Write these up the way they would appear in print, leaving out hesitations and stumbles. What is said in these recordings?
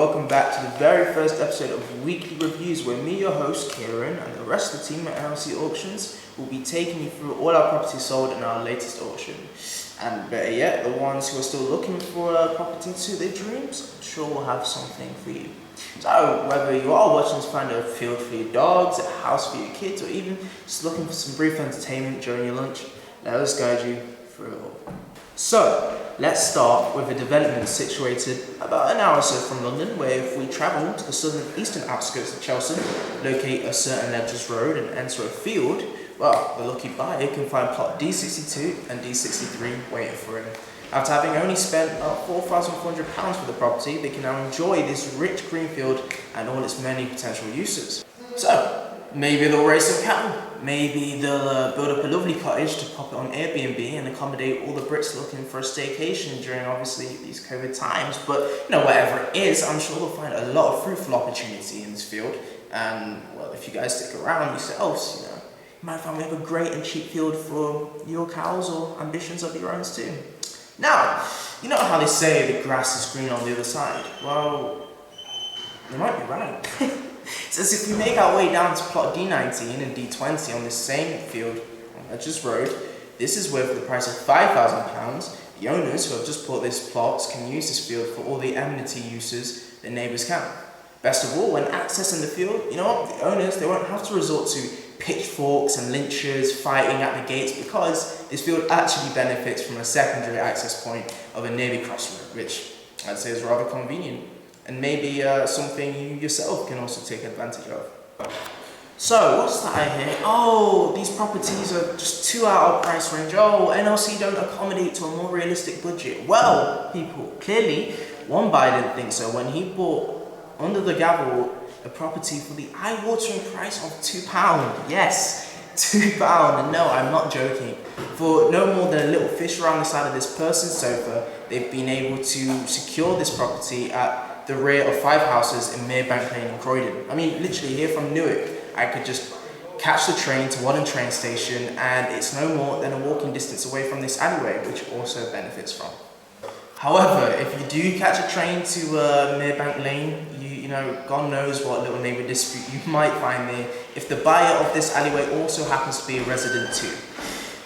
welcome back to the very first episode of Weekly Reviews, where me, your host, Kieran, and the rest of the team at NALC Auctions will be taking you through all our properties sold in our latest auction. And better yet, the ones who are still looking for a property to suit their dreams, I'm sure we'll have something for you. So, whether you are watching to find a field for your dogs, a house for your kids, or even just looking for some brief entertainment during your lunch, let us guide you through it all. So, let's start with a development situated about an hour or so from London, where if we travel to the southern eastern outskirts of Chelsea, locate a certain Ledgers Road and enter a field, well, the lucky buyer can find plot D62 and D63 waiting for him. After having only spent about £4,400 for the property, they can now enjoy this rich green field and all its many potential uses. So, maybe they'll raise some cattle. Maybe they'll build up a lovely cottage to pop it on Airbnb and accommodate all the Brits looking for a staycation during obviously these COVID times. But whatever it is, I'm sure they'll find a lot of fruitful opportunity in this field. And well, if you guys stick around yourselves, you might find we have a great and cheap field for your cows or ambitions of your own too. Now, you know how they say the grass is green on the other side? Well, they might be right. Since if we make our way down to plot D19 and D20 on the same field on Ledgers Road, this is where for the price of £5,000, the owners who have just bought this plot can use this field for all the amenity uses the neighbours can. Best of all, when accessing the field, the owners, they won't have to resort to pitchforks and lynchers fighting at the gates, because this field actually benefits from a secondary access point of a nearby crossroad, which I'd say is rather convenient. And maybe something you yourself can also take advantage of. So, what's that I hear? Oh, these properties are just too out of price range. Oh, NLC don't accommodate to a more realistic budget. Well, people, clearly, one buyer didn't think so when he bought under the gavel a property for the eye-watering price of £2. Yes, £2. And no, I'm not joking. For no more than a little fish around the side of this person's sofa, they've been able to secure this property at the rear of 5 houses in Merebank Lane in Croydon. I mean, literally here from Newark, I could just catch the train to Wadden train station, and it's no more than a walking distance away from this alleyway, which also benefits from. However, if you do catch a train to Merebank Lane, God knows what little neighbour dispute you might find there, if the buyer of this alleyway also happens to be a resident too.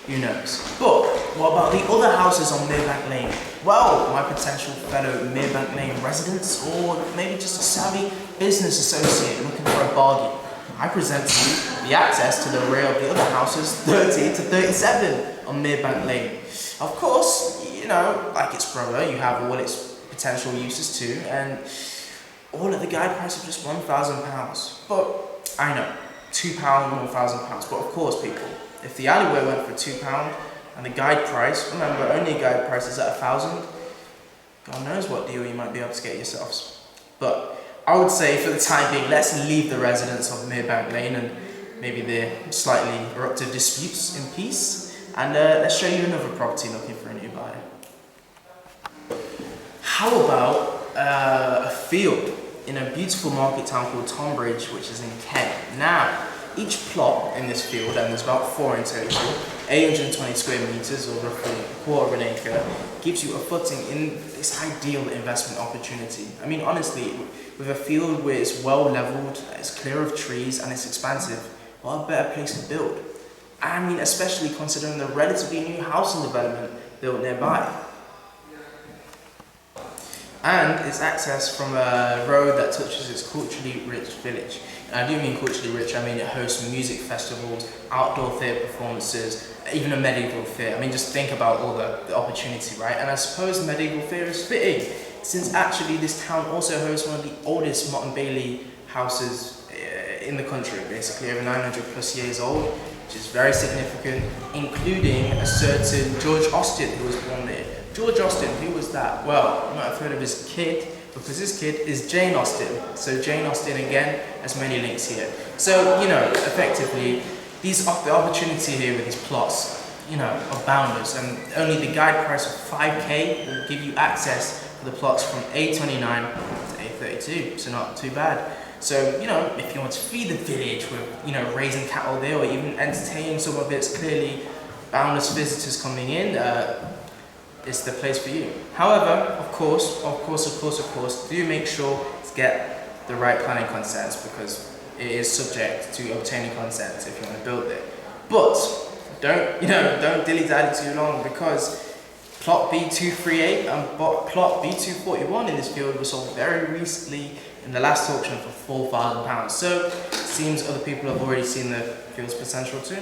Who knows? But what about the other houses on Merebank Lane? Well, my potential fellow Merebank Lane residents, or maybe just a savvy business associate looking for a bargain, I present to you the access to the rear of the other houses 30 to 37 on Merebank Lane. Of course, like its brother, you have all its potential uses too, and all at the guide price of just £1,000. But I know, £2, £1,000. But of course, people, if the alleyway went for £2 and the guide price, remember, only a guide price is at £1,000, God knows what deal you might be able to get yourselves. But I would say, for the time being, let's leave the residents of Merebank Lane and maybe their slightly eruptive disputes in peace, and let's show you another property looking for a new buyer. How about a field in a beautiful market town called Tonbridge, which is in Kent? Now, each plot in this field, and there's about 4 in total, 820 square meters, or roughly a quarter of an acre, gives you a footing in this ideal investment opportunity. I mean, honestly, with a field where it's well leveled, it's clear of trees, and it's expansive, what a better place to build? I mean, especially considering the relatively new housing development built nearby. And it's accessed from a road that touches its culturally rich village. And I do mean culturally rich, I mean it hosts music festivals, outdoor theatre performances, even a medieval fair. I mean, just think about all the opportunity, right? And I suppose the medieval fair is fitting, since actually this town also hosts one of the oldest Motte and Bailey houses in the country, basically over 900 plus years old, which is very significant, including a certain George Austen who was born there. George Austen, who was that? Well, you might have heard of his kid, because his kid is Jane Austen. So Jane Austen, again, has many links here. So, effectively, the opportunity here with these plots, are boundless, and only the guide price of £5,000 will give you access to the plots from A29 to A32, so not too bad. So, if you want to feed the village with, raising cattle there, or even entertain some of its clearly boundless visitors coming in, it's the place for you. However, of course, do make sure it's get the right planning consents, because it is subject to obtaining consents if you want to build it. But don't dilly-dally too long, because plot B238 and plot B241 in this field were sold very recently in the last auction for £4,000. So it seems other people have already seen the field's potential too.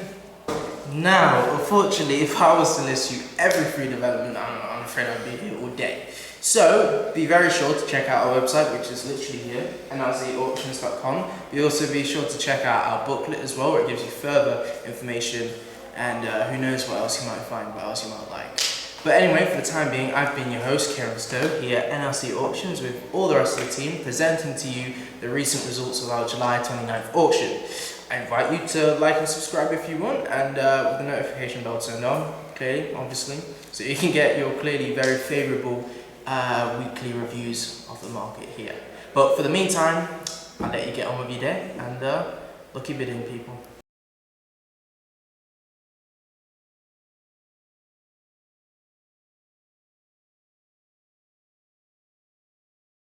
Now, unfortunately, if I was to list you every free development, I'm afraid I'd be here all day. So be very sure to check out our website, which is literally here, nalcauctions.com. Be also be sure to check out our booklet as well, where it gives you further information, and who knows what else you might find, what else you might like. But anyway, for the time being, I've been your host, Kieran Stowe, here at NLC Auctions with all the rest of the team, presenting to you the recent results of our July 29th auction. I invite you to like and subscribe if you want, and with the notification bell turned on, clearly, obviously, so you can get your clearly very favourable weekly reviews of the market here. But for the meantime, I'll let you get on with your day, and lucky bidding, people.